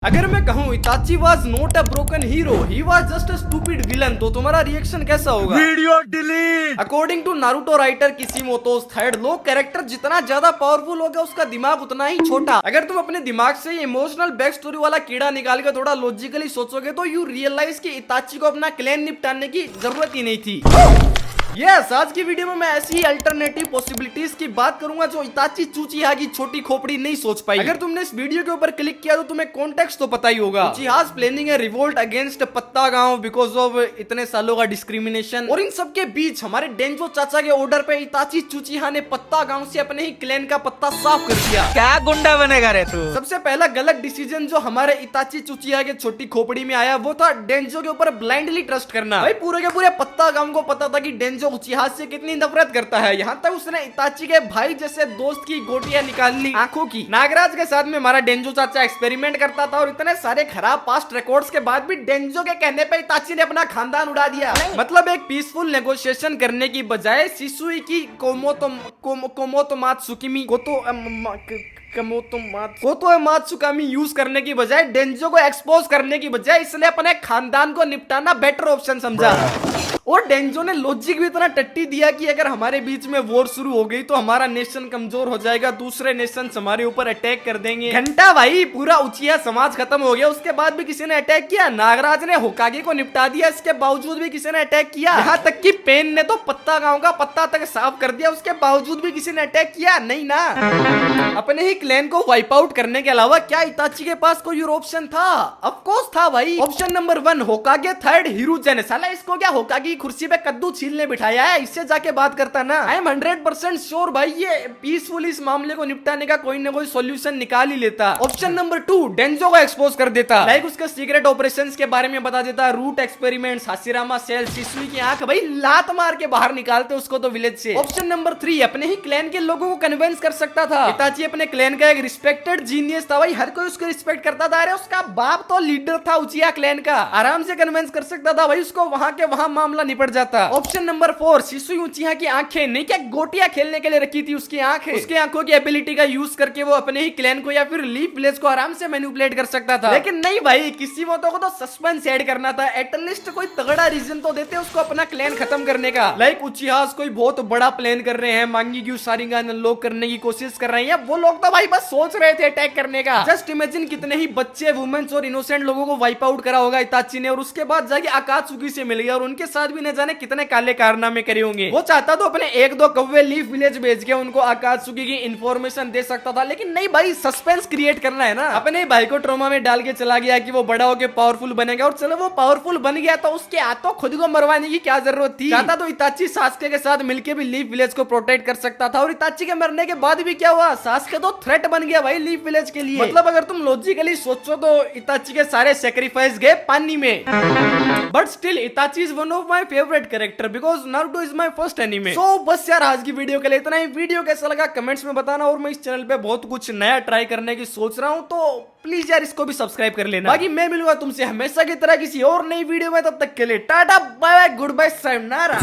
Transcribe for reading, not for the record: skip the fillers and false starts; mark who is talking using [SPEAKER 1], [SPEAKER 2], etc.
[SPEAKER 1] अगर मैं कहूँ Itachi was not a broken hero, he was just a stupid villain, तो तुम्हारा रिएक्शन कैसा होगा?
[SPEAKER 2] Video delete.
[SPEAKER 1] According to Naruto writer Kishimoto third लो, कैरेक्टर जितना ज्यादा पावरफुल होगा उसका दिमाग उतना ही छोटा। अगर तुम अपने दिमाग से इमोशनल बैक स्टोरी वाला कीड़ा निकाल के थोड़ा लॉजिकली सोचोगे तो यू रियलाइज कि इताची को अपना क्लैन निपटाने की जरूरत ही नहीं थी। यस, आज की वीडियो में मैं ऐसी ही अल्टरनेटिव पॉसिबिलिटीज की बात करूंगा जो इताची चूचीहा की छोटी खोपड़ी नहीं सोच पाई। अगर तुमने इस वीडियो के ऊपर क्लिक किया तो तुम्हें कॉन्टेक्स्ट तो पता ही होगा। उचिहा प्लानिंग है रिवोल्ट अगेंस्ट पत्ता गांव बिकॉज ऑफ इतने सालों का डिस्क्रिमिनेशन, और इन सब के बीच हमारे डेंजो चाचा के ऑर्डर पे इताची चूचीहा ने पत्ता गांव से अपने ही क्लैन का पत्ता साफ कर दिया।
[SPEAKER 2] क्या गुंडा बनेगा रे तू?
[SPEAKER 1] सबसे पहला गलत डिसीजन जो हमारे इताची चूचीहा के छोटी खोपड़ी में आया वो था डेंजो के ऊपर ब्लाइंडली ट्रस्ट करना। भाई पूरे के पूरे पत्ता गांव को पता था कि डेंजो उचिहा से कितनी नफरत करता है, यहाँ तक उसने इताची के भाई जैसे दोस्त की गोटियां निकाल ली आंखों की। नागराज के साथ में हमारा डेंजो चाचा एक्सपेरिमेंट करता था और इतने सारे खराब पास्ट रिकॉर्ड्स के बाद भी डेंजो के कहने पे इताची ने अपना खानदान उड़ा दिया। मतलब एक पीसफुल नेगोशिएशन करने की बजाय शिसुई की कोमोतोमात्सुकिमी मात्सुकामी यूज करने की बजाय डेंजो को एक्सपोज करने की बजाय इसने अपने खानदान को निपटाना बेटर ऑप्शन समझा। और डेंजो ने लॉजिक भी इतना टट्टी दिया कि अगर हमारे बीच में वॉर शुरू हो गई तो हमारा नेशन कमजोर हो जाएगा, दूसरे नेशन हमारे ऊपर अटैक कर देंगे। घंटा भाई पूरा उचिहा समाज खत्म हो गया, उसके बाद भी किसी ने अटैक किया? नागराज ने होकागे को निपटा दिया, इसके बावजूद भी किसी ने अटैक किया? यहाँ तक कि पेन ने तो पत्ता गांव का पत्ता तक साफ कर दिया, उसके बावजूद भी किसी ने अटैक किया? नहीं ना। अपने ही क्लैन को वाइप आउट करने के अलावा क्या इताची के पास कोई और ऑप्शन था? ऑफ कोर्स था भाई। Option number 1 Hokage third Hiruzen. साला इसको क्या होकागे कुर्सी पे कद्दू छीलने बिठाया है? इससे जाके बात करता ना। आई एम 100% श्योर भाई ये पीसफुल इस मामले को निपटाने का कोई ना कोई सॉल्यूशन निकाल ही लेता। ऑप्शन नंबर 2 डेंजो को एक्सपोज कर देता, लाइक उसके सीक्रेट ऑपरेशंस के बारे में बता देता, root experiments, Hashirama cell, Shisui की आंख भाई लात मार के बाहर निकालते उसको तो विलेज से। ऑप्शन नंबर 3 अपने ही क्लैन के लोगों को कन्विंस कर सकता था। इताची अपने क्लैन का एक रिस्पेक्टेड जीनियस था भाई, हर कोई उसको रिस्पेक्ट करता था। अरे उसका बाप तो लीडर था उचिहा क्लैन का, आराम से कन्विंस कर सकता था भाई उसको, वहां के वहां मामला निपट जाता। ऑप्शन नंबर 4 शिसुई उचिहा की आंखें नहीं क्या गोटियां खेलने के लिए रखी थी उसकी आंखें, उसकी आंखों की एबिलिटी का यूज करके वो अपने ही क्लैन को या फिर लीफ विलेज को आराम से मैनिपुलेट कर सकता था। लेकिन नहीं भाई, किसी को तो सस्पेंस ऐड करना था, एटलीस्ट कोई तगड़ा रीजन तो देते उसको अपना क्लैन खत्म करने का। लाइक उचिहा कोई बहुत बड़ा प्लान कर रहे हैं, मांगी सारिंगान अनलॉक करने की कोशिश कर रहे हैं, वो लोग तो भाई बस सोच रहे थे अटैक करने का। जस्ट इमेजिन कितने ही बच्चे, वुमेन्स और इनोसेंट लोगों को वाइप आउट करा होगा इताची ने, और उसके बाद जाके आकात्सुकी से मिल गया और उनके साथ भी न जाने कितने काले कारनामे करे होंगे। वो चाहता तो अपने 1-2 कौवे लीफ विलेज भेज के उनको आकात्सुकी की इंफॉर्मेशन दे सकता था, लेकिन नहीं भाई, सस्पेंस क्रिएट करना है ना। अपने भाई को ट्रोमा में डाल के चला गया कि वो बड़ा होके पावरफुल बनेगा, और चलो वो पावरफुल बन गया तो उसके हाथों खुद को मरवाने की क्या जरूरत थी? चाहता तो इताची सास्के के साथ मिलके भी लीफ विलेज को प्रोटेक्ट कर सकता था, और इताची के मरने के बाद भी क्या हुआ? सास्के तो थ्रेट बन गया भाई लीफ विलेज के लिए। मतलब अगर तुम लॉजिकली सोचो तो इताची के सारे सैक्रिफाइस गए पानी में। But still Itachi is one of my favourite character because Naruto is my first anime. So बस यार आज की वीडियो के लिए इतना ही। वीडियो कैसा लगा कमेंट्स में बताना, और मैं इस चैनल पे बहुत कुछ नया ट्राई करने की सोच रहा हूँ, तो प्लीज यार इसको भी सब्सक्राइब कर लेना। बाकी मैं मिलूंगा तुमसे हमेशा की तरह किसी और नई वीडियो में, तब तक के लिए tata bye bye goodbye sayonara.